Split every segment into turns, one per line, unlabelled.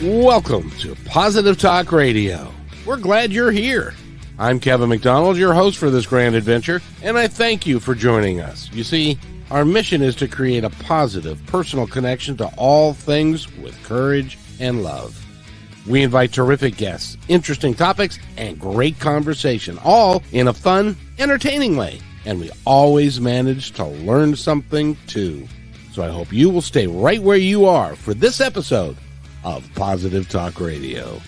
Welcome to Positive Talk Radio. We're glad you're here. I'm Kevin McDonald, your host for this grand adventure, and I thank you for joining us. You see, our mission is to create a positive, personal connection to all things with courage and love. We invite terrific guests, interesting topics, and great conversation, all in a fun, entertaining way. And we always manage to learn something, too. So I hope you will stay right where you are for this episode of Positive Talk Radio.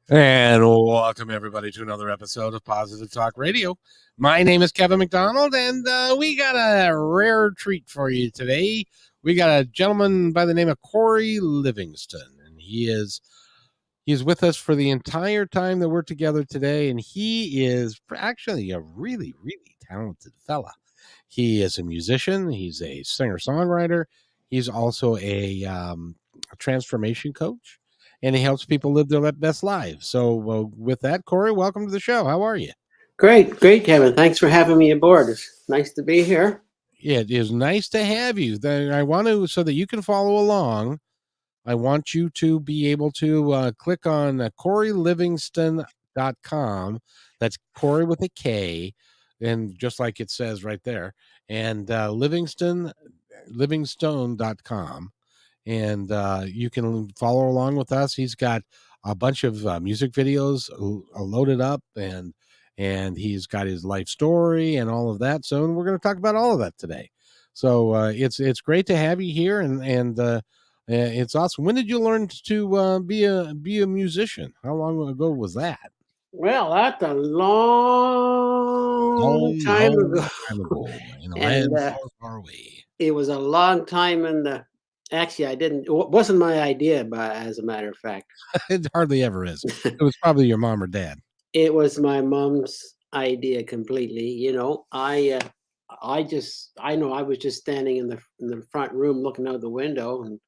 And welcome, everybody, to another episode of Positive Talk Radio. My name is Kevin McDonald, and we got a rare treat for you today. We got a gentleman by the name of Kory Livingstone, and he's with us for the entire time that we're together today, and he is actually a really, really talented fella. He is a musician. He's a singer-songwriter. He's also a transformation coach, and he helps people live their best lives. So with that, Kory, welcome to the show. How are you?
Great, Kevin. Thanks for having me aboard. It's nice to be here.
Yeah, it is nice to have you. I want to, so that you can follow along, I want you to be able to click on KoryLivingstone.com. That's Kory with a K, and just like it says right there, and Livingstone.com. And you can follow along with us. He's got a bunch of music videos loaded up, and he's got his life story and all of that. So we're going to talk about all of that today. So it's great to have you here, and it's awesome. When did you learn to be a musician? How long ago was that?
Well, that's a long time ago.
In a land far, far away.
It was a long time in the. Actually, it wasn't my idea, but as a matter of fact.
It hardly ever is. It was probably your mom or dad.
It was my mom's idea completely. You know, I know I was just standing in the front room looking out the window, and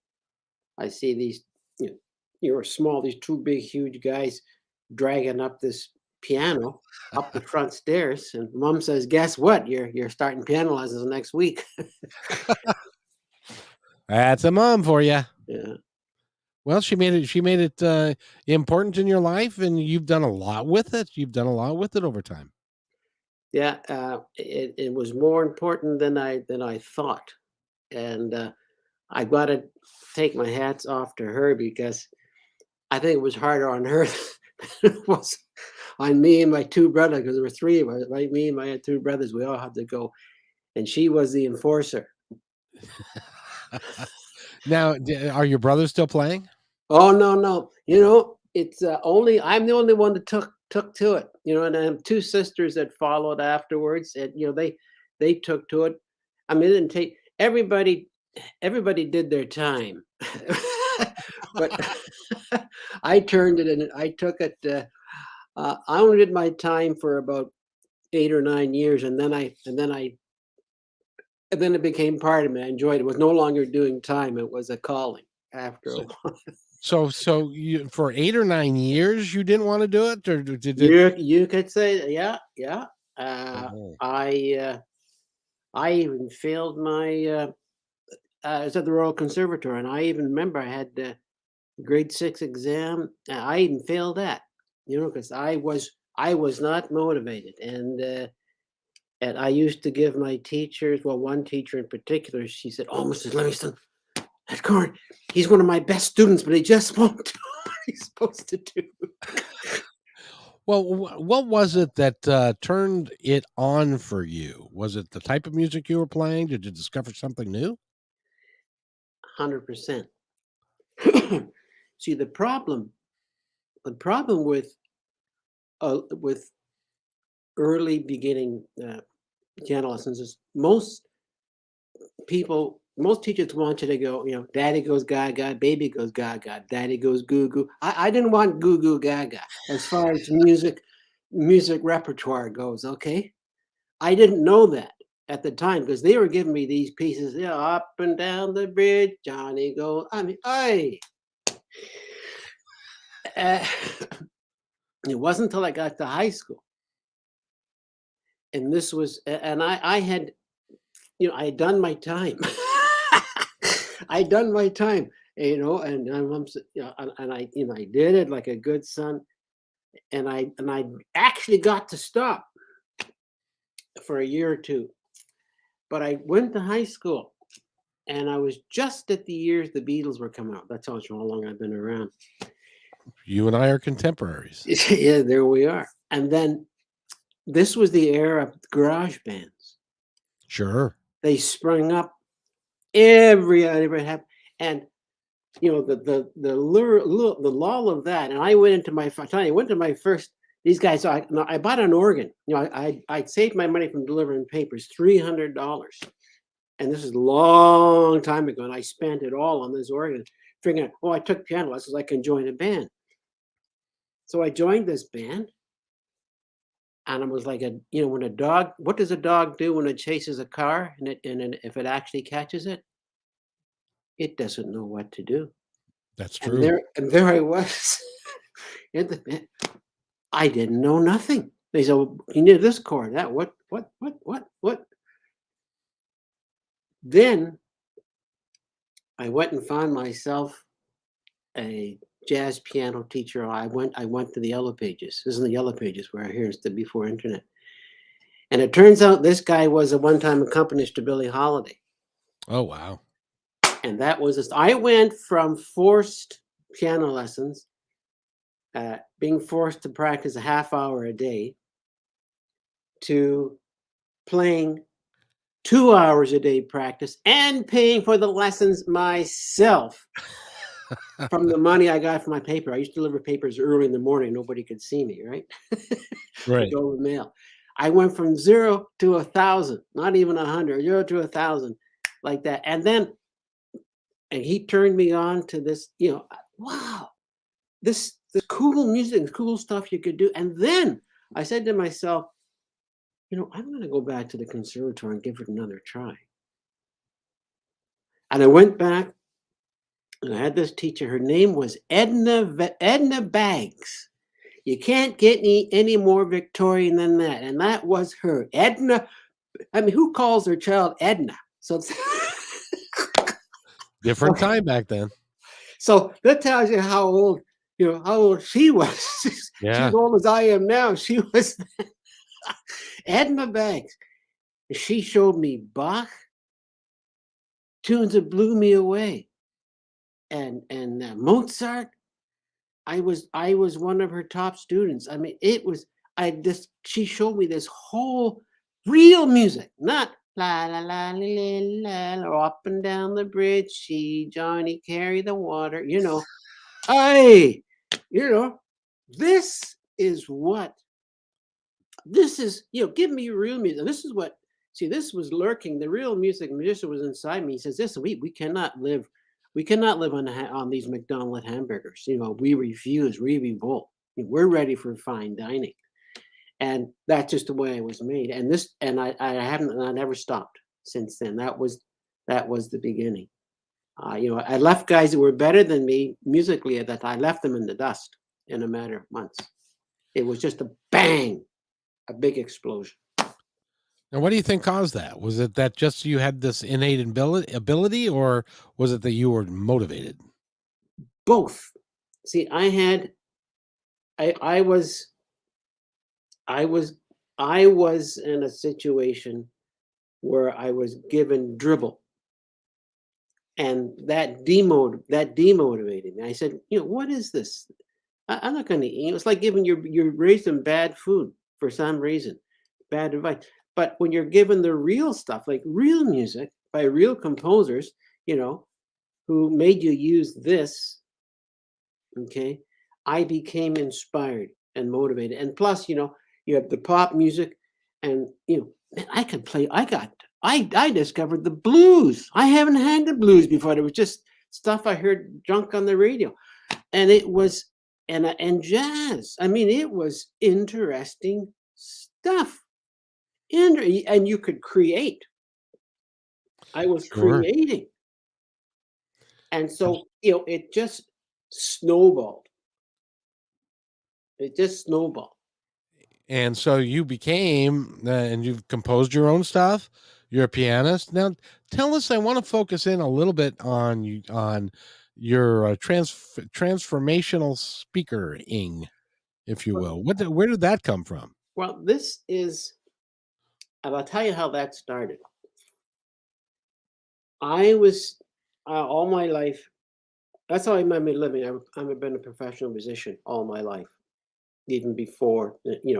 I see these, you're small, these two big, huge guys dragging up this piano up the front stairs. And Mom says, "Guess what? You're starting piano lessons next week."
That's a mom for you.
Yeah.
Well, she made it important in your life, and you've done a lot with it. You've done a lot with it over time.
Yeah, it was more important than I thought, and I got to take my hats off to her, because I think it was harder on her than it was on me and my two brothers, because there were three of us, right? Me and my two brothers, we all had to go, and she was the enforcer.
Now, are your brothers still playing?
Oh, no. It's I'm the only one that took to it. And I have two sisters that followed afterwards, and they took to it. I mean, it didn't take everybody did their time, but I turned it and I took it. I only did my time for about 8 or 9 years, and then it became part of me. I enjoyed it. It was no longer doing time. It was a calling after a while. So
you, for 8 or 9 years, you didn't want to do it, or did
you could say, yeah. I even failed my, I was at the Royal Conservatoire, and I even remember I had the grade 6 exam. I even failed that, because I was not motivated. And I used to give my teachers, well, one teacher in particular, she said, "Oh, Mr. Livingstone, that Kory, he's one of my best students, but he just won't do what he's supposed to do."
Well, what was it that turned it on for you? Was it the type of music you were playing? Did you discover something new?
100%. See, the problem with early beginning piano lessons is most teachers want you to go, daddy goes gaga, baby goes gaga, daddy goes goo goo. I didn't want goo goo gaga as far as music repertoire goes. Okay, I didn't know that, at the time, because they were giving me these pieces, up and down the bridge, Johnny go. I mean, it wasn't until I got to high school, and this was, and I had, I had done my time. I'd done my time, and I did it like a good son, and I actually got to stop for a year or two, but I went to high school, and I was just at the years the Beatles were coming out. That's how long I've been around.
You and I are contemporaries.
Yeah, there we are. And then this was the era of garage bands.
Sure.
They sprung up every happened, and the lull of that. And I went into my first. These guys. I bought an organ. I saved my money from delivering papers, $300, and this is a long time ago. And I spent it all on this organ, figuring, I took piano lessons, I can join a band. So I joined this band, and it was like when a dog. What does a dog do when it chases a car, and if it actually catches it? It doesn't know what to do.
That's true.
And there I was in the band. I didn't know nothing. They said, well, you need this chord, that, what? Then I went and found myself a jazz piano teacher. I went to the Yellow Pages. This is the Yellow Pages where I hear it's before internet. And it turns out this guy was a one-time accompanist to Billie Holiday.
Oh, wow.
And that was I went from forced piano lessons, being forced to practice a half hour a day, to playing 2 hours a day practice and paying for the lessons myself from the money I got from my paper. I used to deliver papers early in the morning. Nobody could see me, right?
Right.
Go with mail. I went from 0 to 1,000, not even 100, 0 to 1,000, like that. And he turned me on to this, wow, this cool music, cool stuff you could do. And then I said to myself, I'm going to go back to the conservatory and give it another try. And I went back, and I had this teacher. Her name was Edna Baggs. You can't get any more Victorian than that. And that was her. Edna. I mean, who calls their child Edna? So it's
different time back then.
So that tells you how old, how old she was. She's as old as I am now. She was Edna Baggs. She showed me Bach, tunes that blew me away, and Mozart. I was one of her top students. I mean, she showed me this whole real music, not la la la la la la, up and down the bridge, see Johnny carry the water. This is give me real music. This is what. See, this was lurking. The real music musician was inside me. He says, "Listen, we cannot live. We cannot live on these McDonald's hamburgers. We refuse. We revolt. We're ready for fine dining." And that's just the way I was made. And I never stopped since then. That was the beginning. I left guys that were better than me musically at that time. I left them in the dust in a matter of months. It was just a bang, a big explosion.
Now, what do you think caused that? Was it that just you had this innate ability, or was it that you were motivated?
Both. See, I was in a situation where I was given dribble, and that demotivated me. I said, what is this? I'm not going to eat. It's like giving you're raised in bad food for some reason, bad advice. But when you're given the real stuff, like real music by real composers, who made you use this, okay, I became inspired and motivated. And plus, you have the pop music, and I could play. I discovered the blues. I haven't had the blues before. It was just stuff I heard junk on the radio, and it was and jazz. I mean, it was interesting stuff. and you could create. I was
Sure.
creating. And so, it just snowballed. It just snowballed.
And so you became, and you've composed your own stuff. You're a pianist now. Tell us. I want to focus in a little bit on you, on your transformational speakering, if you will. Where did that come from?
Well, I'll tell you how that started. I was all my life. That's how I made my living. I've been a professional musician all my life, even before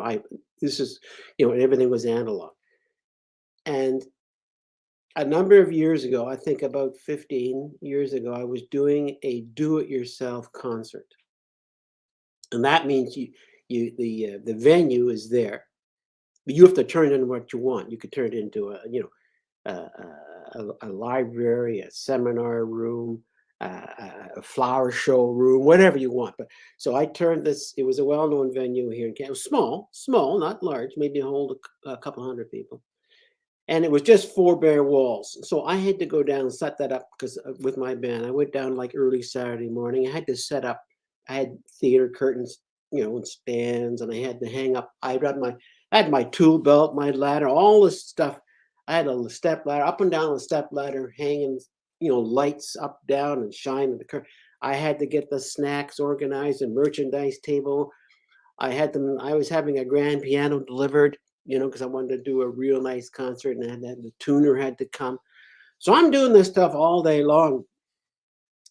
everything was analog. And a number of years ago, I think about 15 years ago, I was doing a do-it-yourself concert, and that means the venue is there, but you have to turn in what you want. You could turn it into a library, a seminar room, a flower show room, whatever you want. But so I turned this. It was a well-known venue here in Canada. It was small, not large, maybe hold a couple hundred people. And it was just 4 bare walls. So I had to go down and set that up because with my band, I went down like early Saturday morning. I had to set up. I had theater curtains, and stands, and I had to hang up. I had my tool belt, my ladder, all this stuff. I had a step ladder, up and down the step ladder, hanging, lights up, down, and shining the curtain. I had to get the snacks organized and merchandise table. I was having a grand piano delivered, because I wanted to do a real nice concert, and the tuner had to come. So I'm doing this stuff all day long.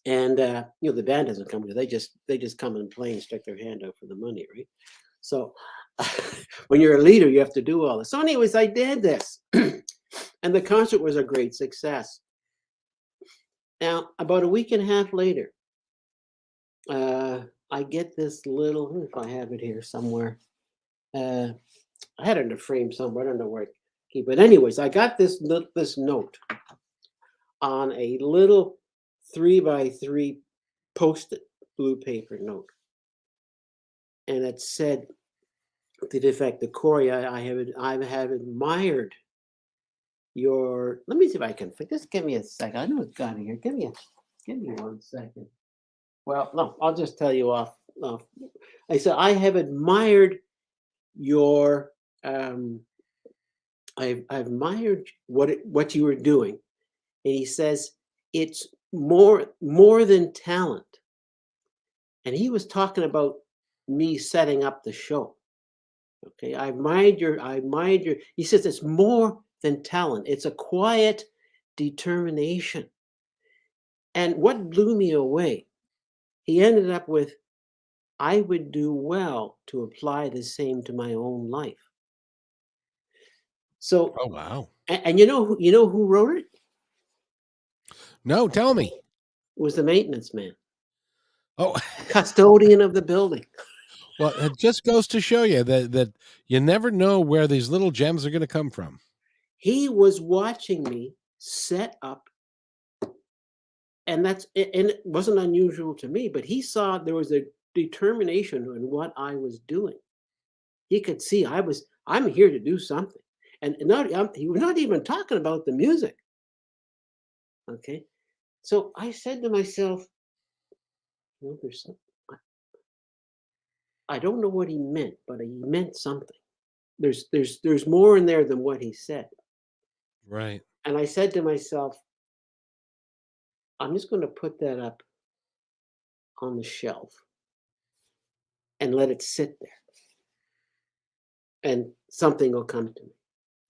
And, the band doesn't come, they just come and play and stick their hand out for the money, right? So when you're a leader, you have to do all this. So anyways, I did this. And the concert was a great success. Now, about a week and a half later, I get this little, if I have it here somewhere. I had it in a frame somewhere. I don't know where to keep it. Anyways, I got this note on a little 3x3 Post-it blue paper note. And it said, to the effect that, Kory, I have admired your, let me see if I can, just give me a second. I know it's got in here. Give me 1 second. Well, no, I'll just tell you off. I said, I have admired your, I admired what you were doing. And he says, it's more than talent. And he was talking about me setting up the show. Okay, I admired your, he says it's more than talent. It's a quiet determination. And what blew me away, he ended up with, I would do well to apply the same to my own life. So,
Oh, wow.
and you know who wrote it?
No, tell me.
It was the maintenance man,
Oh,
custodian of the building.
well, it just goes to show you that you never know where these little gems are going to come from.
He was watching me set up, and it wasn't unusual to me, but he saw there was a determination in what I was doing. He could see I'm here to do something, and he was not even talking about the music. Okay, so I said to myself, there's something. I don't know what he meant, but he meant something. There's more in there than what he said.
Right.
And I said to myself, I'm just going to put that up on the shelf and let it sit there. And something will come to me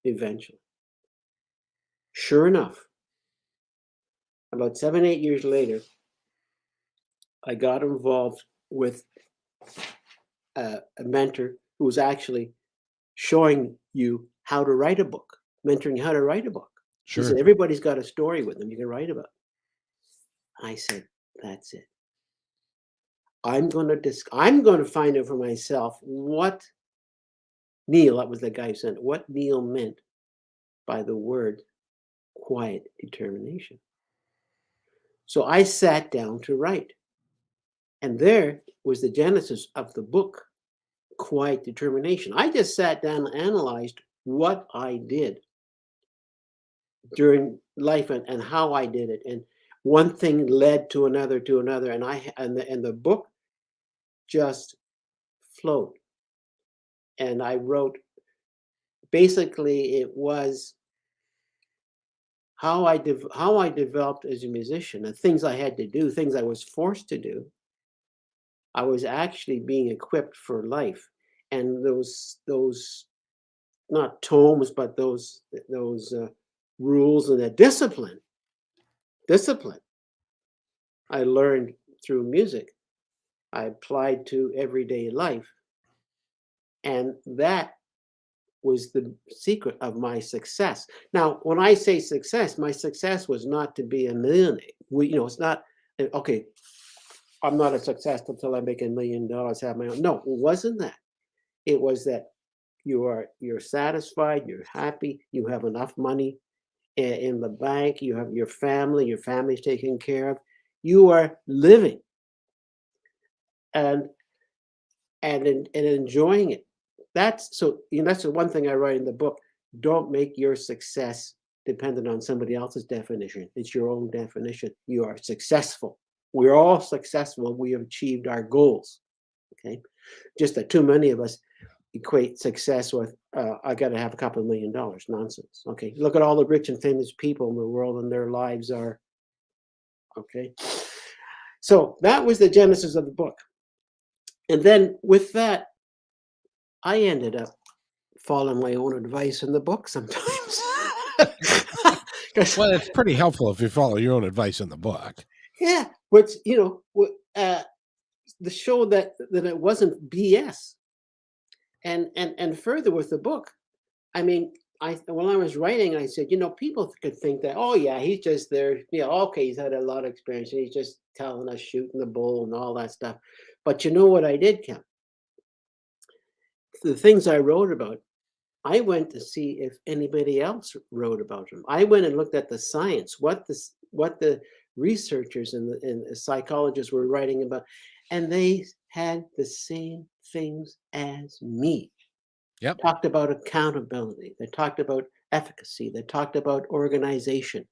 eventually. Sure enough, about 7, 8 years later, I got involved with a mentor who was actually showing you how to write a book, mentoring you how to write a book.
Sure.
He said, everybody's got a story with them you can write about. I said, that's it. I'm going to find out for myself what Neil, that was the guy who said it, what Neil meant by the word quiet determination. So I sat down to write. And there was the genesis of the book, Quiet Determination. I just sat down and analyzed what I did during life and how I did it. And one thing led to another, and the book just flowed. And I wrote, basically, it was how I developed as a musician, and things I had to do, things I was forced to do. I was actually being equipped for life, and those not tomes, but those rules and that discipline I learned through music. I applied to everyday life, and that was the secret of my success. Now, when I say success, my success was not to be a millionaire. It's not okay. I'm not a success until I make $1 million, have my own. No, it wasn't that. It was that you're satisfied, you're happy, you have enough money in the bank, you have your family's taken care of, you are living and enjoying it. That's the one thing I write in the book. Don't make your success dependent on somebody else's definition. It's your own definition. You are successful. We're all successful. We have achieved our goals. Okay, just that too many of us equate success with I got to have a couple of $1 million. Nonsense. Okay, look at all the rich and famous people in the world, and their lives are okay. So that was the genesis of the book, and then with that, I ended up following my own advice in the book sometimes.
Well, it's pretty helpful if you follow your own advice in the book.
Yeah, which the show that it wasn't BS. And further with the book, I mean, when I was writing, I said, people could think that, oh yeah, he's just there, okay, he's had a lot of experience, and he's just telling us shooting the bull and all that stuff. But you know what I did, Kim? The things I wrote about, I went to see if anybody else wrote about them. I went and looked at the science, what the researchers and the psychologists were writing about, and they had the same things as me.
Yep.
Talked about accountability. They talked about efficacy. They talked about organization,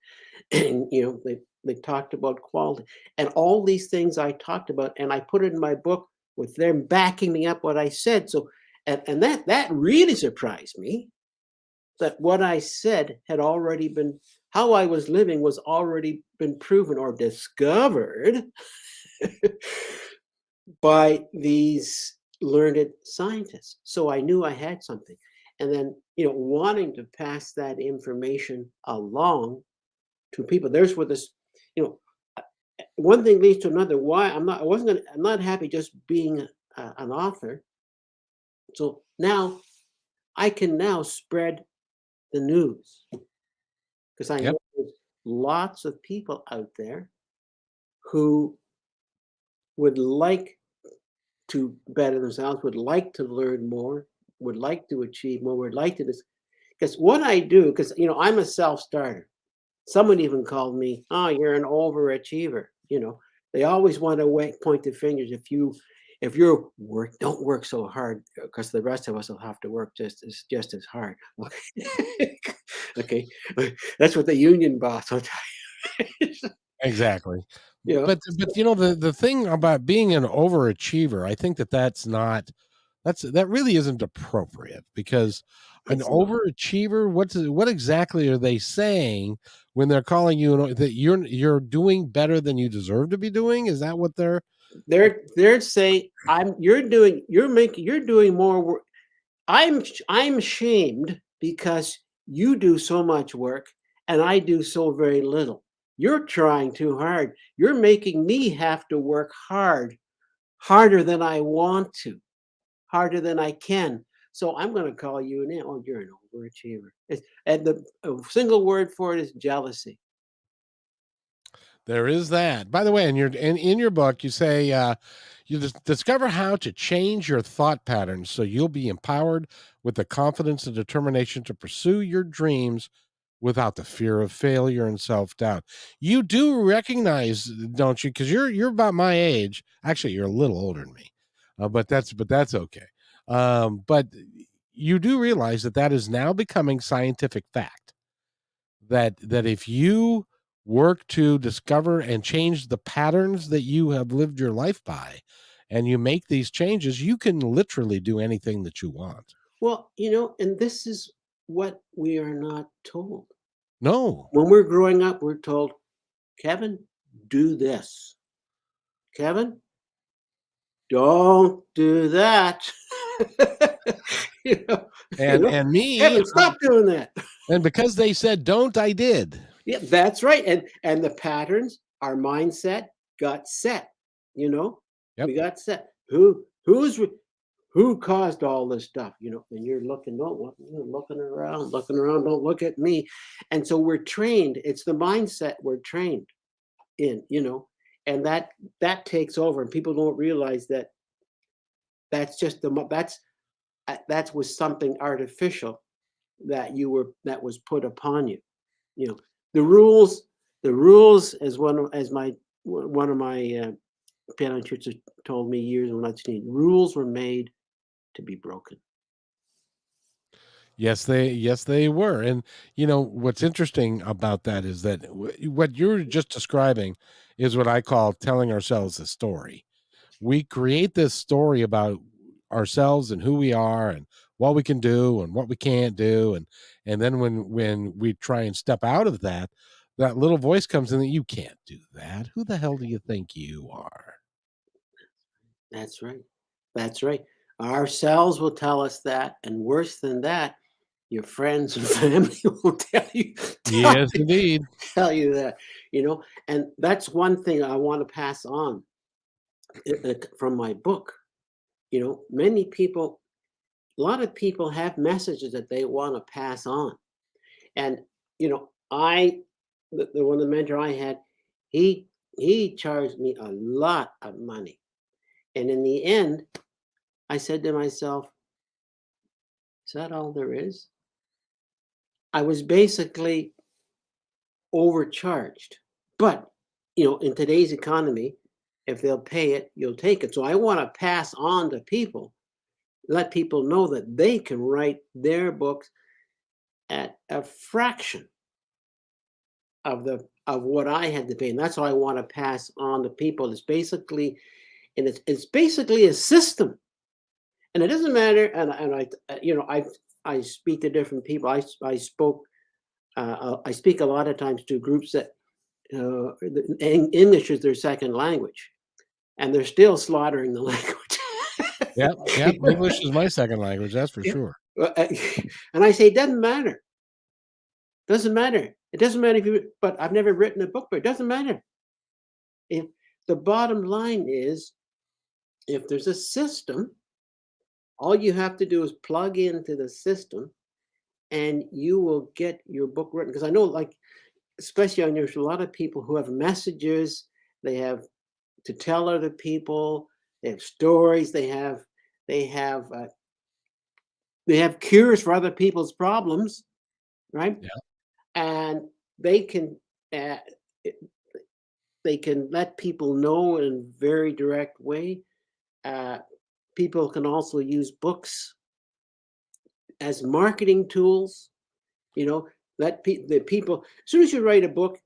and they talked about quality, and all these things I talked about, and I put it in my book with them backing me up what I said. So, and that really surprised me, that what I said had already been, how I was living was already been proven or discovered by these learned scientists. So I knew I had something. And then, wanting to pass that information along to people. There's where this, one thing leads to another. Why I'm not happy just being an author. So now I can now spread the news, because I know there's lots of people out there who would like to better themselves, would like to learn more, would like to achieve more, would like to this. Because what I do, because I'm a self-starter. Someone even called me, "Oh, you're an overachiever." They always want to point the fingers. If you're don't work so hard, because the rest of us will have to work just as hard. Okay, that's what the union boss will tell you.
Exactly.
Yeah.
But the thing about being an overachiever, I think that really isn't appropriate, because an overachiever, what exactly are they saying when they're calling you that you're doing better than you deserve to be doing? Is that what they're
saying? You're doing more work. I'm shamed because you do so much work and I do so very little. You're trying too hard. You're making me have to work harder than I want to, harder than I can. So I'm going to call you an, oh, you're an overachiever. And the single word for it is jealousy.
There is that. By the way, in your book, you say you discover how to change your thought patterns so you'll be empowered with the confidence and determination to pursue your dreams without the fear of failure and self-doubt. You do recognize, don't you? Because you're about my age. Actually, you're a little older than me, but that's okay. But you do realize that is now becoming scientific fact, that if you work to discover and change the patterns that you have lived your life by, and you make these changes, you can literally do anything that you want.
Well, and this is what we are not told.
No.
When we're growing up, we're told, Kevin, do this. Kevin, don't do that.
And me,
Kevin, stop doing that.
and because they said don't, I did.
Yeah, that's right. And the patterns, our mindset got set.
Yep.
We got set. Who caused all this stuff? And you're looking, looking around, don't look at me. And so we're trained. It's the mindset we're trained in, and that takes over, and people don't realize that that's just that was something artificial that was put upon you. The rules, as one of my piano teachers told me years when I was teenage, rules were made to be broken.
Yes, they were. And what's interesting about that is that what you're just describing is what I call telling ourselves a story. We create this story about ourselves and who we are and what we can do and what we can't do, and then when we try and step out of that little voice comes in that you can't do that. Who the hell do you think you are?
That's right. That's right. Ourselves will tell us that, and worse than that, your friends and family will tell you.
Yes, indeed.
Tell you that, and that's one thing I want to pass on from my book. Many people, a lot of people have messages that they want to pass on, and the one of the mentor I had, he charged me a lot of money, and in the end, I said to myself, "Is that all there is?" I was basically overcharged. But, in today's economy, if they'll pay it, you'll take it. So I want to pass on to people, let people know that they can write their books at a fraction of what I had to pay. And that's what I want to pass on to people. It's basically a system. And it doesn't matter. And I speak to different people. I speak a lot of times to groups that English is their second language, and they're still slaughtering the language.
Yeah. English is my second language, that's for sure.
And I say, it doesn't matter. Doesn't matter. It doesn't matter but I've never written a book, but it doesn't matter. If the bottom line is, if there's a system, all you have to do is plug into the system, and you will get your book written. Because I know, especially there's a lot of people who have messages they have to tell other people. They have stories. They have cures for other people's problems, right?
Yeah.
And they can let people know in a very direct way. People can also use books as marketing tools. Let the people, as soon as you write a book,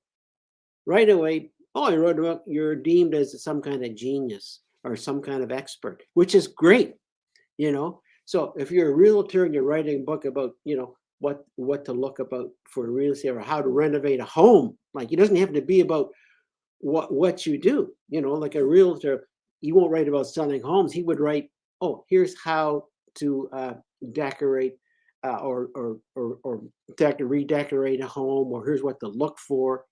right away, I wrote a book, you're deemed as some kind of genius or some kind of expert, which is great. So if you're a realtor and you're writing a book about, what to look about for real estate or how to renovate a home, it doesn't have to be about what you do. Like a realtor, he won't write about selling homes. He would write, here's how to decorate or redecorate a home, or here's what to look for,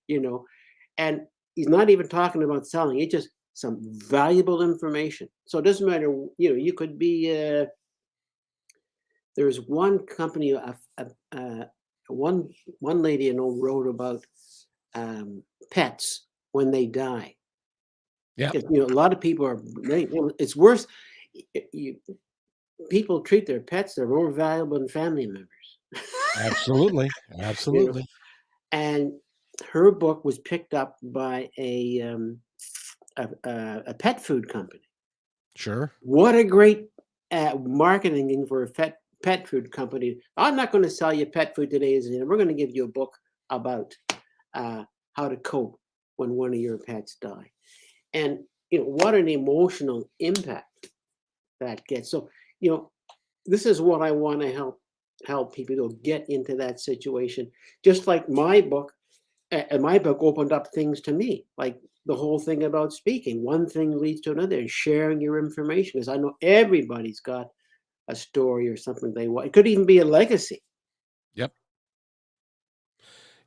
and he's not even talking about selling. It's just some valuable information. So it doesn't matter, you could be, there's one company, one lady I know wrote about pets when they die.
Yeah.
A lot of people it's worse. People treat their pets, they're more valuable than family members.
Absolutely. Absolutely.
And her book was picked up by a pet food company.
Sure.
What a great marketing thing for a pet food company. I'm not going to sell you pet food today. We're going to give you a book about how to cope when one of your pets die. And, what an emotional impact that gets. So, this is what I want to help people to get into that situation. Just like my book, and my book opened up things to me, like the whole thing about speaking. One thing leads to another, and sharing your information. Because I know everybody's got a story or something they want. It could even be a legacy.
Yep.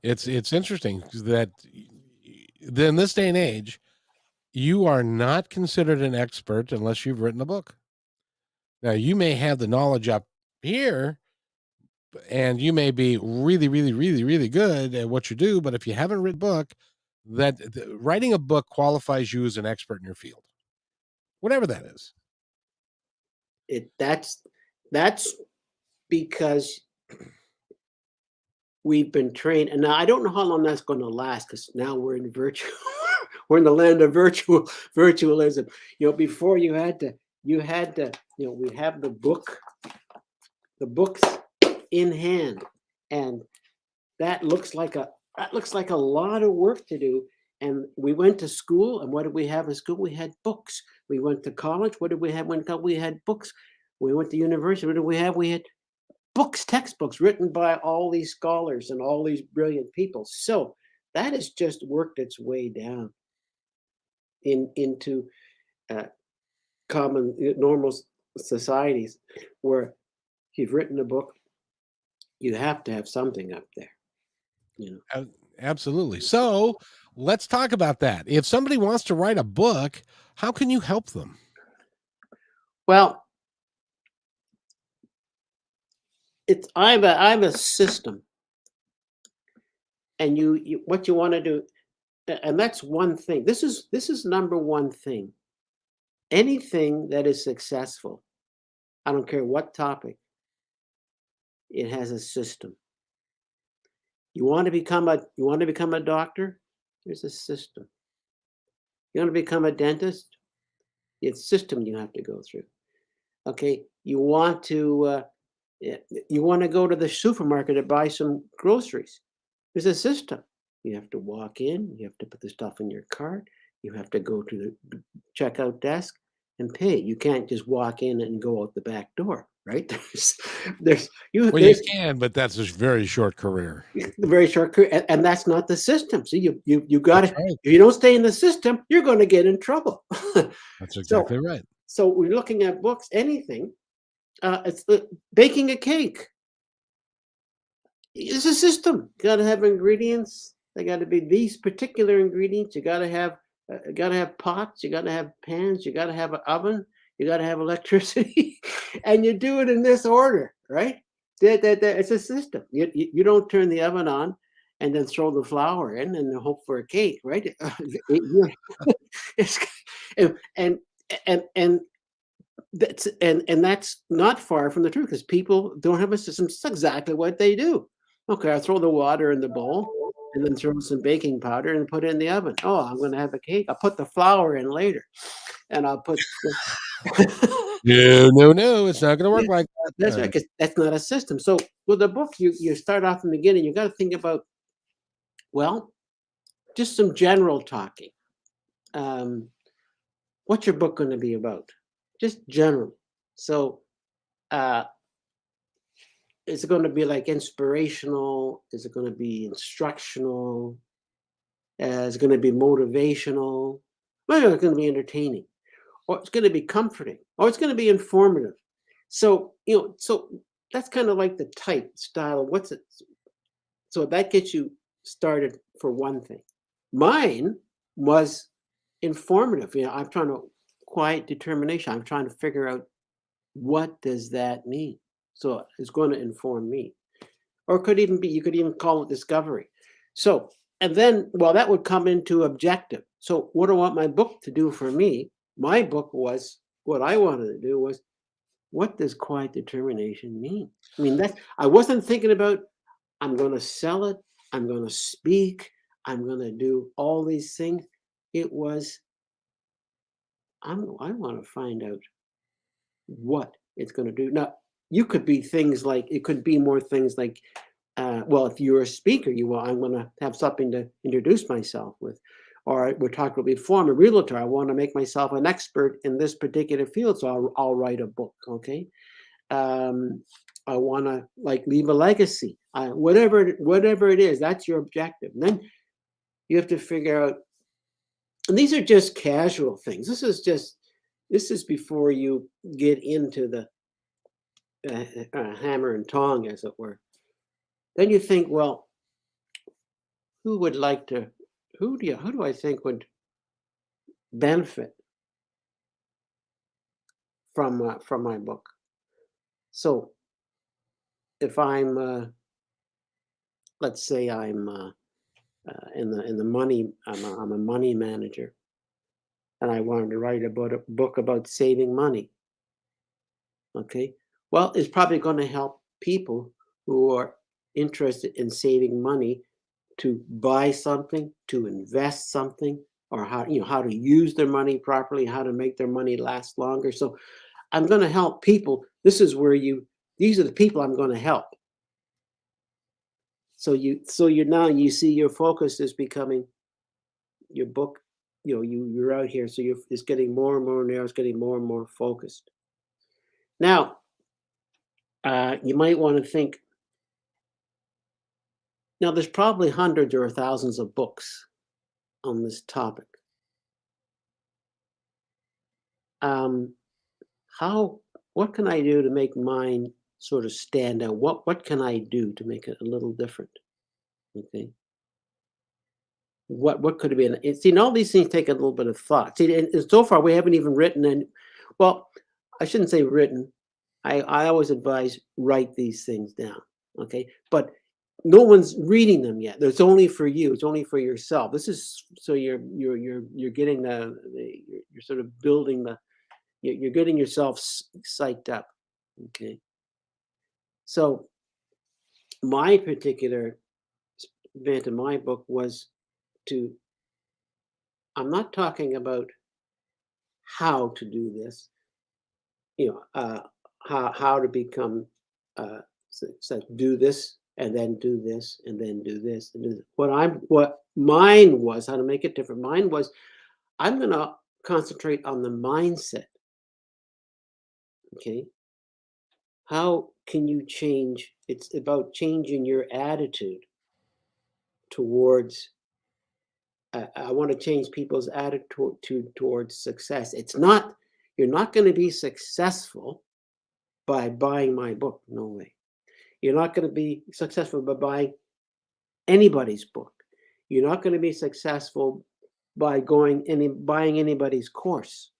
It's interesting that in this day and age, you are not considered an expert unless you've written a book. Now, you may have the knowledge up here, and you may be really, really, really, really good at what you do, but if you haven't written a book, writing a book qualifies you as an expert in your field, whatever that is.
That's because we've been trained, and now I don't know how long that's going to last, because now we're in virtual. We're in the land of virtualism. Before you had to, we have the books in hand, and that looks like a lot of work to do. And we went to school, and what did we have in school? We had books. We went to college. What did we have when we had books? We went to university. What did we have? We had books, textbooks written by all these scholars and all these brilliant people. So that has just worked its way down into common, normal societies, where if you've written a book, you have to have something up there.
Absolutely. So let's talk about that. If somebody wants to write a book, how can you help them?
Well, I have a system, and you what you want to do, and that's one thing. This is number one thing. Anything that is successful, I don't care what topic, it has a system. You want to become a doctor? There's a system. You want to become a dentist? It's a system you have to go through. Okay, you want to go to the supermarket to buy some groceries. There's a system. You have to walk in, you have to put the stuff in your cart, you have to go to the checkout desk and pay. You can't just walk in and go out the back door, right?
You can, but that's a very short career.
Very short career, and that's not the system. So you got to. Right. If you don't stay in the system, you're going to get in trouble.
That's exactly right.
So we're looking at books. Anything. It's baking a cake. It's a system. You got to have ingredients. They got to be these particular ingredients. You got to have pots. You got to have pans. You got to have an oven. You got to have electricity, and you do it in this order, right? It's a system. You don't turn the oven on and then throw the flour in and hope for a cake, right? And that's not far from the truth, because people don't have a system. It's exactly what they do. Okay, I'll throw the water in the bowl and then throw some baking powder and put it in the oven. Oh, I'm going to have a cake. I'll put the flour in later, and I'll put.
No, it's not going to work like that.
That's right, because that's not a system. So with the book, you start off in the beginning. You got to think about, well, just some general talking. What's your book going to be about? Just general. So, is it going to be like inspirational? Is it going to be instructional? Is it going to be motivational? Well, it's going to be entertaining, or it's going to be comforting, or it's going to be informative. So so that's kind of like the type style of what's it. So that gets you started for one thing. Mine was informative. I'm trying to quiet determination. I'm trying to figure out, what does that mean? So it's going to inform me, or it could even be, you could even call it discovery. So, and then, well, that would come into objective. So what do I want my book to do for me? My book was, what I wanted to do was, what does quiet determination mean? I mean, I wasn't thinking about, I'm going to sell it, I'm going to speak, I'm going to do all these things. It was, I want to find out what it's going to do. Now, you could be things like, it could be more things like, well, if you're a speaker, I'm going to have something to introduce myself with. Or we're talking before, I'm a realtor. I want to make myself an expert in this particular field, so I'll write a book. Okay, I want to like leave a legacy. Whatever it is, that's your objective. And then you have to figure out. And these are just casual things. This is before you get into the hammer and tong, as it were. Then you think, well, who would like to? Who do I think would benefit from my book? So, if I'm, let's say I'm in the money, I'm a money manager, and I wanted to write about a book about saving money. Okay, well, it's probably going to help people who are interested in saving money to buy something, to invest something, or how to use their money properly, how to make their money last longer. So I'm going to help people. These are the people I'm going to help. So now you see your focus is becoming your book. You're out here, so it's getting more and more narrow. It's getting more and more focused. Now, you might want to think. Now, there's probably hundreds or thousands of books on this topic. What can I do to make mine sort of stand out? What can I do to make it a little different? Okay. What could it be? See, all these things take a little bit of thought. See, and so far we haven't even written any. Well, I shouldn't say written. I always advise write these things down. Okay, but no one's reading them yet. It's only for you. It's only for yourself. This is so you're getting you're sort of building you're getting yourself psyched up. Okay. So my particular event in my book was I'm not talking about how to do this, how to become, do this and then do this and then do this and do this. What mine was, how to make it different. Mine was, I'm going to concentrate on the mindset. Okay. How can you change? It's about changing your attitude towards. I want to change people's attitude towards success. You're not going to be successful by buying my book. No way. You're not going to be successful by buying anybody's book. You're not going to be successful by buying anybody's course.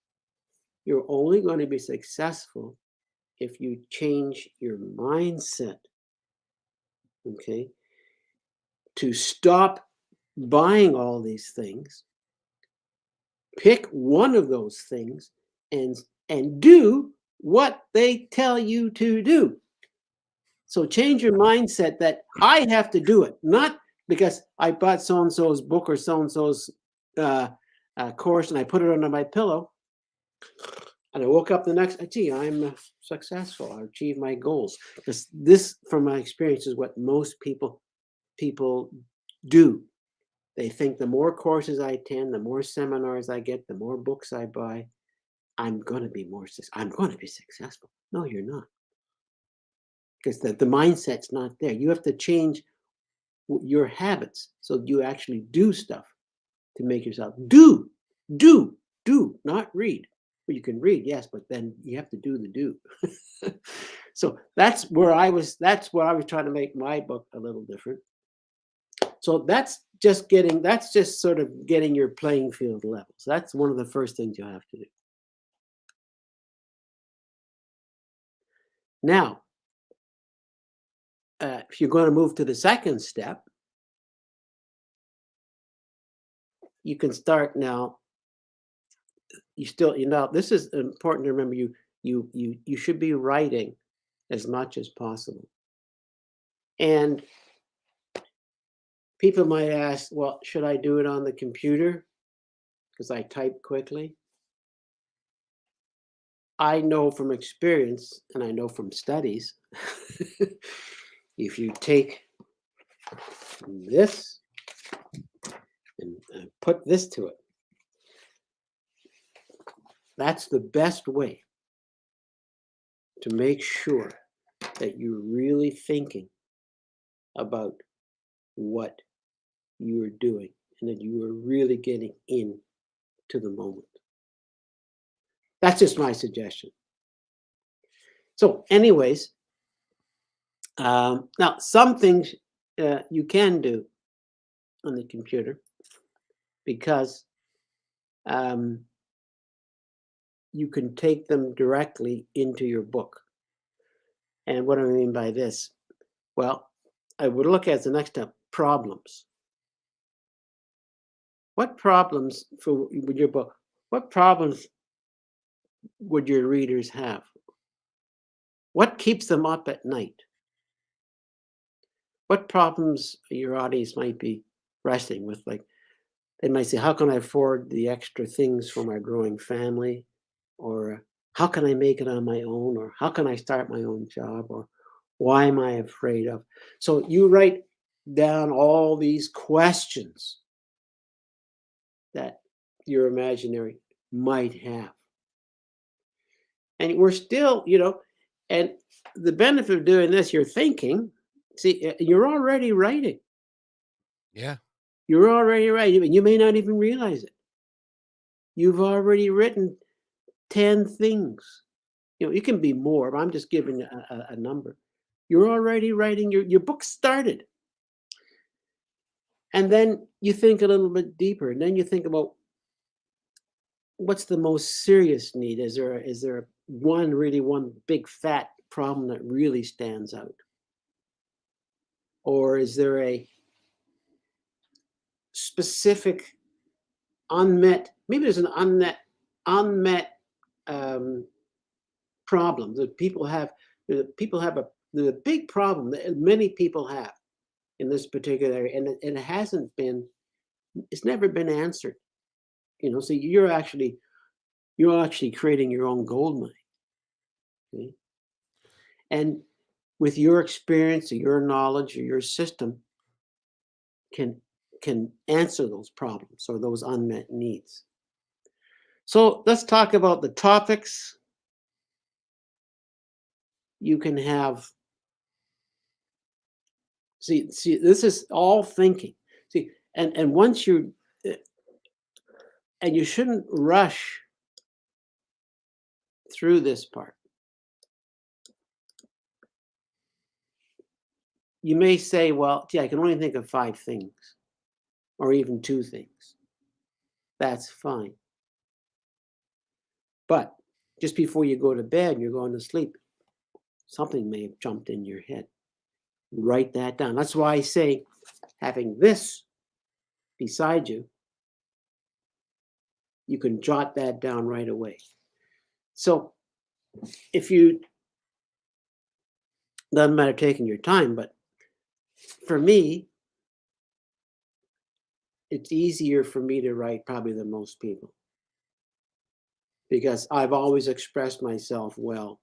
You're only going to be successful if you change your mindset. Okay? To stop buying all these things, pick one of those things and do what they tell you to do. So change your mindset that I have to do it, not because I bought so-and-so's book or so-and-so's course and I put it under my pillow and I woke up the next, gee, I'm successful. I achieved my goals. Because this, from my experience, is what most people do. They think the more courses I attend, the more seminars I get, the more books I buy, I'm going to be successful. No, you're not. Because the mindset's not there. You have to change your habits so you actually do stuff to make yourself do, not read. Well, you can read, yes, but then you have to do the do. So that's where I was trying to make my book a little different. So that's just sort of getting your playing field level. So that's one of the first things you have to do. Now, if you're going to move to the second step, you can start now. This is important to remember. You should be writing as much as possible. And people might ask, well, should I do it on the computer? Because I type quickly. I know from experience, and I know from studies, if you take this and put this to it, that's the best way to make sure that you're really thinking about what you are doing and that you are really getting in to the moment. That's just my suggestion. So, anyways, now some things you can do on the computer because you can take them directly into your book. And what do I mean by this? Well, I would look at the next step, problems. What problems with your book? What problems would your readers have? What keeps them up at night? What problems your audience might be wrestling with? Like they might say, how can I afford the extra things for my growing family? Or how can I make it on my own? Or how can I start my own job? Or why am I afraid of? So you write down all these questions that your imaginary might have. And we're still, and the benefit of doing this, you're thinking, see, you're already writing.
Yeah.
You're already writing, and you may not even realize it. You've already written 10 things. It can be more, but I'm just giving a number. You're already writing, your book started. And then you think a little bit deeper, and then you think about what's the most serious need? Is there one big fat problem that really stands out? Or is there a specific maybe there's an unmet problem that people have. There's a big problem that many people have in this particular area, and it's never been answered. So you're actually creating your own gold mine. Okay? And with your experience or your knowledge or your system can answer those problems or those unmet needs. So let's talk about the topics. You can have, see, this is all thinking. See, and once and you shouldn't rush through this part. You may say, well, I can only think of 5 things or even 2 things. That's fine. But just before you go to bed, you're going to sleep, something may have jumped in your head. Write that down. That's why I say having this beside you, you can jot that down right away. So if you, doesn't matter taking your time, but for me, it's easier for me to write probably than most people because I've always expressed myself well.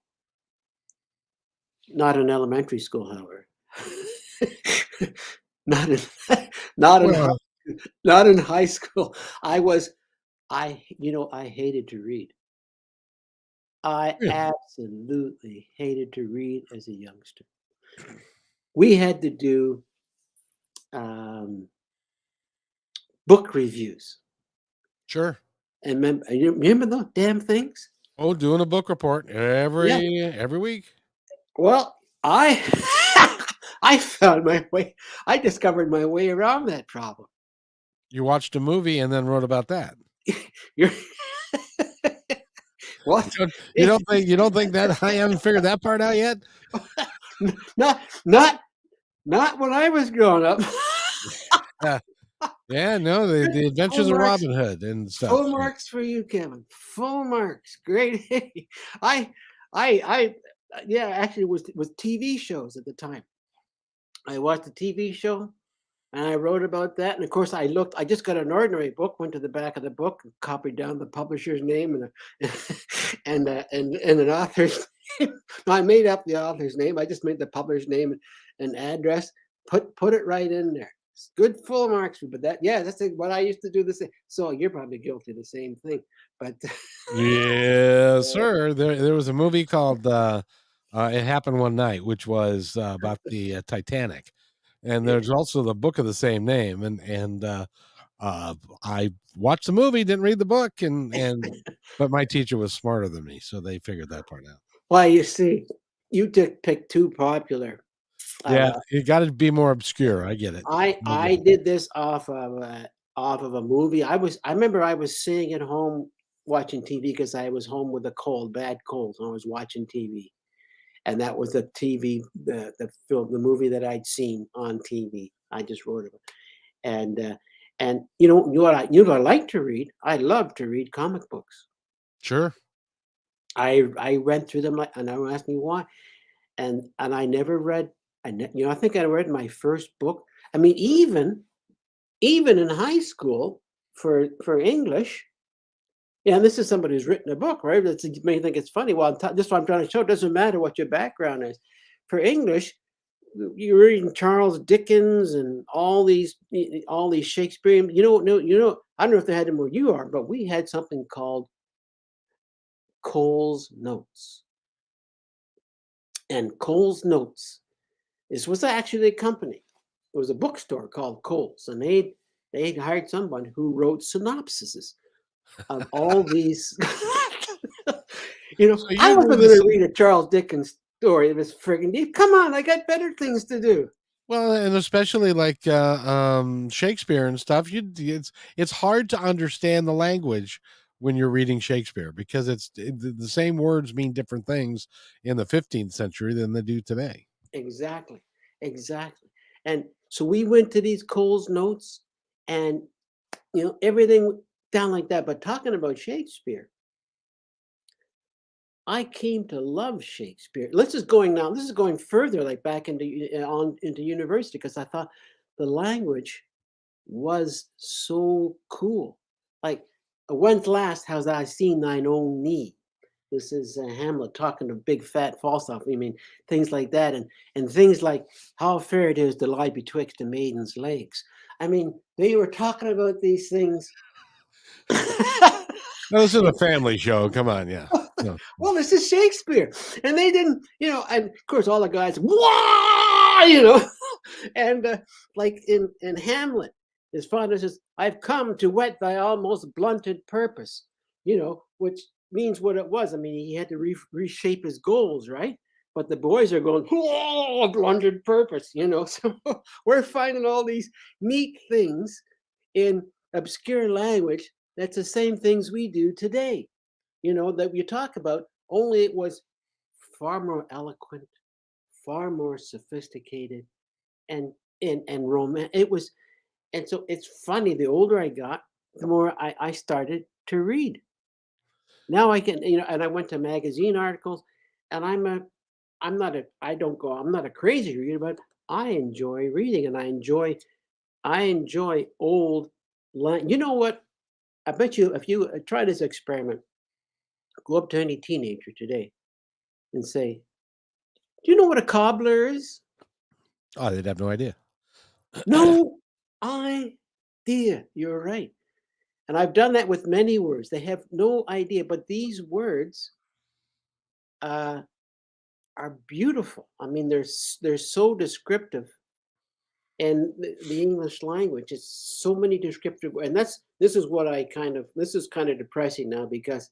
Not in elementary school, however. not in high school. I hated to read. I absolutely hated to read as a youngster. We had to do book reviews.
Sure.
And remember those damn things?
Oh, doing a book report every week.
Well, I found my way. I discovered my way around that problem.
You watched a movie and then wrote about that.
You're what?
You don't think that I haven't figured that part out yet?
Not when I was growing up.
Yeah, no, the Adventures of Robin Hood and stuff.
Full marks for you, Kevin. Full marks. Great. I actually was TV shows at the time. I watched a TV show And I wrote about that. And of course, I just got an ordinary book, went to the back of the book, and copied down the publisher's name and an author's name. No, I made up the author's name. I just made the publisher's name and address, put it right in there. It's good full marks. But that's what I used to do the same. So you're probably guilty of the same thing. But
Yeah, sir. There was a movie called It Happened One Night, which was about the Titanic. And there's also the book of the same name. And I watched the movie, didn't read the book, but my teacher was smarter than me, so they figured that part out.
well, you see, you picked too popular.
Yeah, you got to be more obscure. I get it.
I did this off of a movie. I remember I was sitting at home watching TV because I was home with a cold, bad cold, and I was watching TV. And that was the TV, the film, the movie that I'd seen on TV. I just wrote it. And you know what I like to read? I love to read comic books.
Sure.
I went through them and I asked me why. And I never read I think I read my first book. I mean, even in high school for English, and this is somebody who's written a book, right? You may think it's funny. Well, this is what I'm trying to show. It doesn't matter what your background is. For English, you're reading Charles Dickens and all these Shakespearean. I don't know if they had them where you are, but we had something called Cole's Notes. And Cole's Notes, this was actually a company. It was a bookstore called Cole's, and they hired someone who wrote synopsises of all these.
So
I wasn't going to read a Charles Dickens story. It was friggin' deep. Come on, I got better things to do.
Well, and especially like Shakespeare and stuff, it's hard to understand the language when you're reading Shakespeare because the same words mean different things in the 15th century than they do today.
Exactly. And so we went to these Cole's Notes, and everything down like that. But talking about Shakespeare, I came to love Shakespeare. This is going further, like back into university, because I thought the language was so cool. Like, when's last has I seen thine own knee? This is Hamlet talking to big fat Falstaff. I mean, things like that, and things like how fair it is to lie betwixt a maiden's legs. I mean, they were talking about these things.
No, this is a family show. Come on, yeah. No.
Well, this is Shakespeare, and they didn't, and of course all the guys, wah, and like in Hamlet, his father says, "I've come to whet thy almost blunted purpose," which means what it was. I mean, he had to reshape his goals, right? But the boys are going, blunted purpose, So we're finding all these neat things in obscure language. That's the same things we do today, that we talk about, only it was far more eloquent, far more sophisticated, and romantic. It was, and so it's funny. The older I got, the more I started to read. Now I can, and I went to magazine articles, and I'm not a crazy reader, but I enjoy reading, and I enjoy old You know what? I bet you if you try this experiment, go up to any teenager today and say, "Do you know what a cobbler is?"
Oh, they'd have no idea.
No idea. You're right. And I've done that with many words. They have no idea, but these words are beautiful. I mean, they're so descriptive. And the English language, it's so many descriptive, and this is kind of depressing now because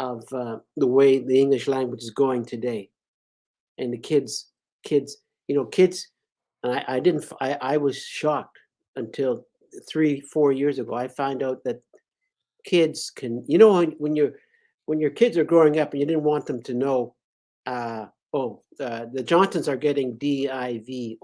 of the way the English language is going today, and the kids, and I was shocked until 3-4 years ago. I found out that kids can, when your kids are growing up and you didn't want them to know, the Johnsons are getting DIVORCED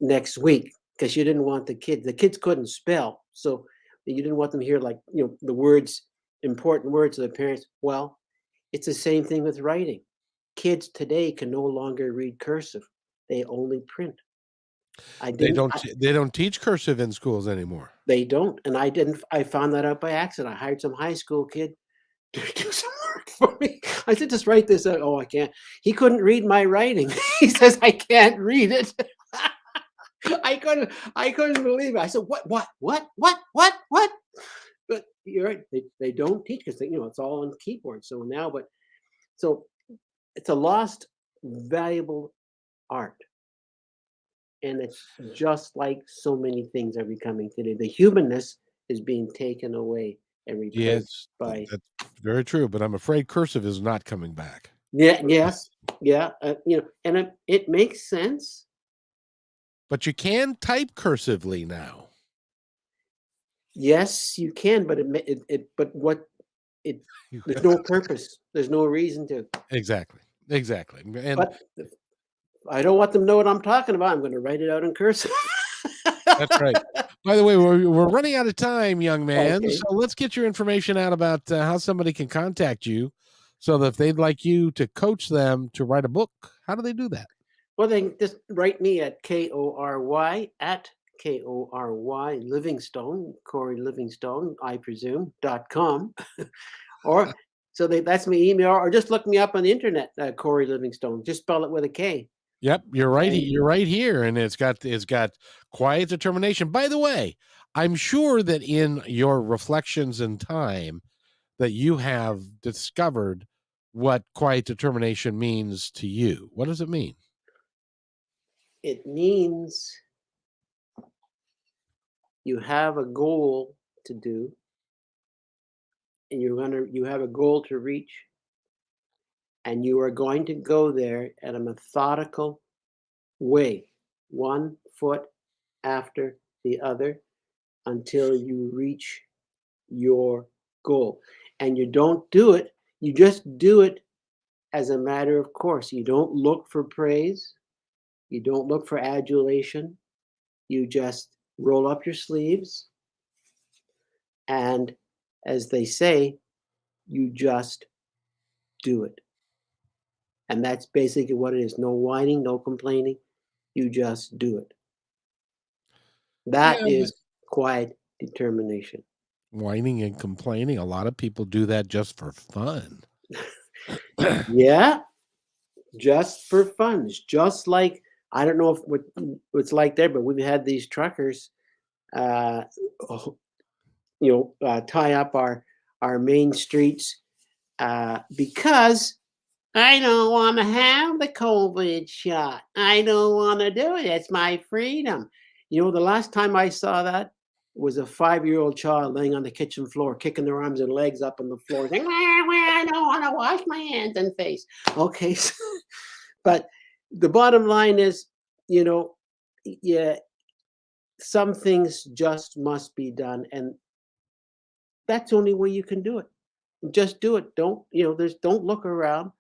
next week because you didn't want the kids couldn't spell, so you didn't want them to hear the words, important words of the parents. Well, it's the same thing with writing. Kids today can no longer read cursive. They only print. I
They
didn't.
don't they don't teach cursive in schools anymore.
They don't, and I didn't. I found that out by accident. I hired some high school kid to do some work for me. I said, "Just write this out." Oh, I can't. He couldn't read my writing. He says, "I can't read it." I couldn't. I couldn't believe it. I said, "What? What? What? What? What? What?" But you're right. They don't teach because it's all on keyboard. So now, so it's a lost, valuable art. And it's just like so many things are becoming today. The humanness is being taken away and replaced
Yes,
by
that's very true, but I'm afraid cursive is not coming back.
yeah, yes, yeah, and it makes sense.
But you can type cursively now.
Yes, you can, but but it there's no purpose. There's no reason to.
Exactly, exactly, and
But I don't want them to know what I'm talking about. I'm going to write it out in cursive.
that's right. By the way, we're running out of time, young man,
Okay.
so let's get your information out about, how somebody can contact you, so that if they'd like you to coach them to write a book, how do they do that?
Well, they can just write me at KORY at KORY Livingstone, Kory Livingstone, I presume, .com. Or that's my email, or just look me up on the internet, Kory Livingstone. Just spell it with a K.
Yep, you're right.
And
You're right here, and it's got quiet determination. By the way, I'm sure that in your reflections and time that you have discovered what quiet determination means to you. What does it mean?
it means you have a goal to do, and you have a goal to reach, and you are going to go there at a methodical way, one foot after the other, until you reach your goal. And you just do it as a matter of course. You don't look for praise, you don't look for adulation. You just roll up your sleeves, and as they say, you just do it. And that's basically what it is. No whining, no complaining. You just do it. That
Yeah,
is quiet determination.
whining and complaining. A lot of people do that just for fun.
Yeah, just for fun. It's just like I don't know what it's like there, but we've had these truckers, uh, oh, tie up our main streets because I don't want to have the COVID shot. I don't want to do it. It's my freedom. The last time I saw that was a 5-year-old child laying on the kitchen floor, kicking their arms and legs up on the floor, saying, "Wah, wah, I don't want to wash my hands and face." Okay, but the bottom line is, you know, yeah, some things just must be done, and that's the only way you can do it. Just do it. Don't look around.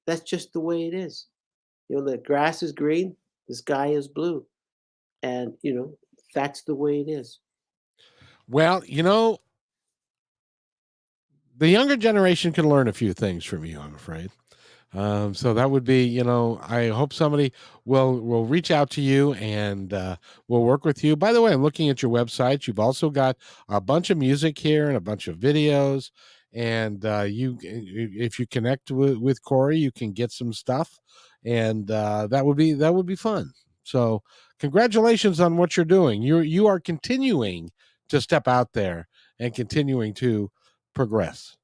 That's just the way it is. The grass is green, the sky is blue, and that's the way it is.
Well, the younger generation can learn a few things from you, I'm afraid. So that would be, I hope somebody will reach out to you and will work with you. By the way, I'm looking at your website. You've also got a bunch of music here and a bunch of videos. And if you connect with Kory, you can get some stuff, and that would be fun. So, congratulations on what you're doing. You are continuing to step out there and continuing to progress.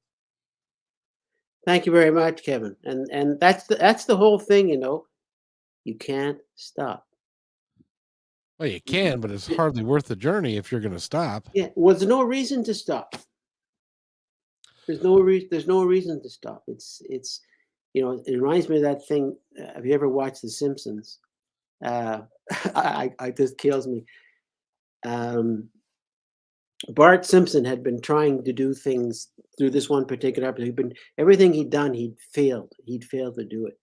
Thank you very much, Kevin. And that's the whole thing. You can't stop.
Well, you can, but it's hardly worth the journey if you're going to stop.
Yeah, well, there's no reason to stop. There's no reason to stop. It reminds me of that thing. Have you ever watched The Simpsons? Uh, I just kills me. Um, Bart Simpson had been trying to do things through this one particular episode. Everything he'd done, he'd failed. He'd failed to do it,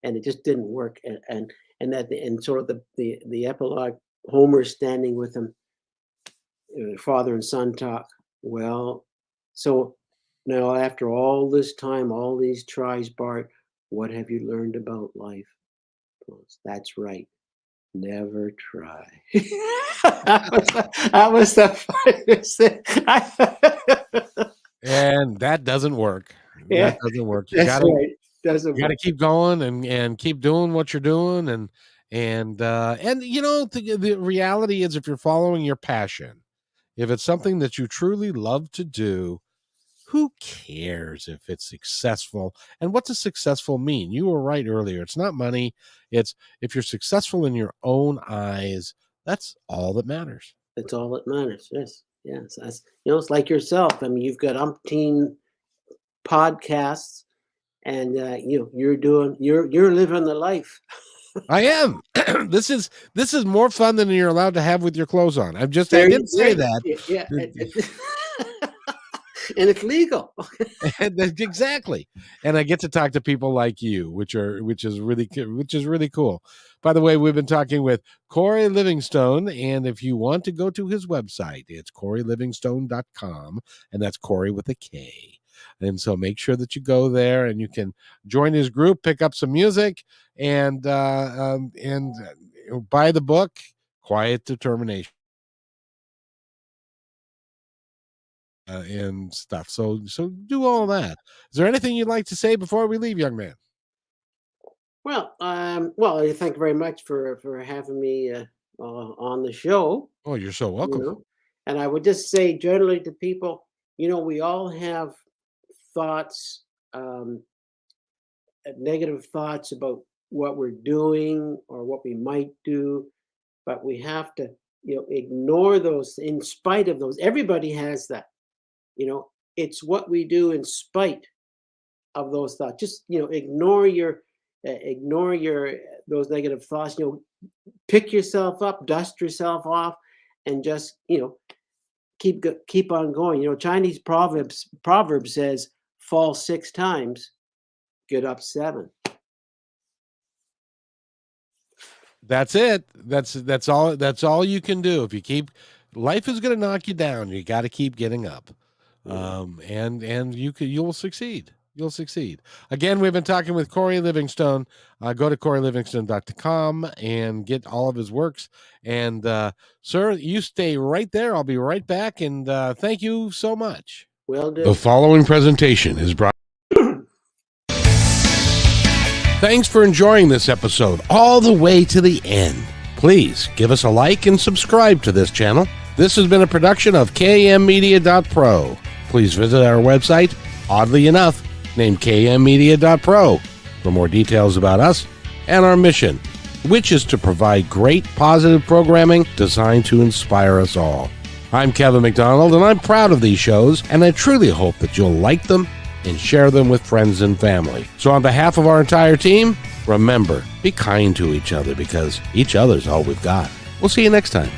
and it just didn't work. And sort of the epilogue, Homer's standing with him, father and son talk. Well, so now after all this time, all these tries, Bart, what have you learned about life? Well, that's right. never try. that was the funniest thing.
And that doesn't work.
Yeah,
That doesn't work. You
that's
gotta
right. Doesn't
you got to
work.
keep going and keep doing what you're doing and you know the reality is if you're following your passion, if it's something that you truly love to do, who cares if it's successful? And what does successful mean? You were right earlier. It's not money. It's if you're successful in your own eyes, that's all that matters.
That's all that matters. Yes. Yes. That's, you know, it's like yourself. I mean, you've got umpteen podcasts, and you're living the life.
I am. This is more fun than you're allowed to have with your clothes on. I didn't say that.
Yeah. And it's legal.
Exactly. And I get to talk to people like you, which is really cool. By the way, we've been talking with Kory Livingstone, and if you want to go to his website, it's korylivingstone.com, and that's Kory with a K. And so make sure that you go there and you can join his group, pick up some music, and buy the book, Quiet Determination. And stuff. So do all that. Is there anything you'd like to say before we leave, young man?
Well, thank you very much for having me on the show.
Oh, you're so welcome.
You know, and I would just say generally to people, you know, we all have thoughts, negative thoughts about what we're doing or what we might do, but we have to, you know, ignore those in spite of those. Everybody has that. You know, it's what we do in spite of those thoughts. Just, you know, ignore your those negative thoughts. You know, pick yourself up, dust yourself off, and just, you know, keep on going. You know, Chinese proverb says, "Fall 6 times, get up 7."
That's it. That's all you can do. If you keep, life is going to knock you down. You got to keep getting up. And you'll succeed. You'll succeed. Again, we've been talking with Kory Livingstone. Go to korylivingstone.com and get all of his works. And sir, you stay right there. I'll be right back. And thank you so much.
Well done.
The following presentation is brought. Thanks for enjoying this episode all the way to the end. Please give us a like and subscribe to this channel. This has been a production of kmmedia.pro. Please visit our website, oddly enough, named kmmedia.pro, for more details about us and our mission, which is to provide great positive programming designed to inspire us all. I'm Kevin McDonald, and I'm proud of these shows, and I truly hope that you'll like them and share them with friends and family. So on behalf of our entire team, remember, be kind to each other because each other's all we've got. We'll see you next time.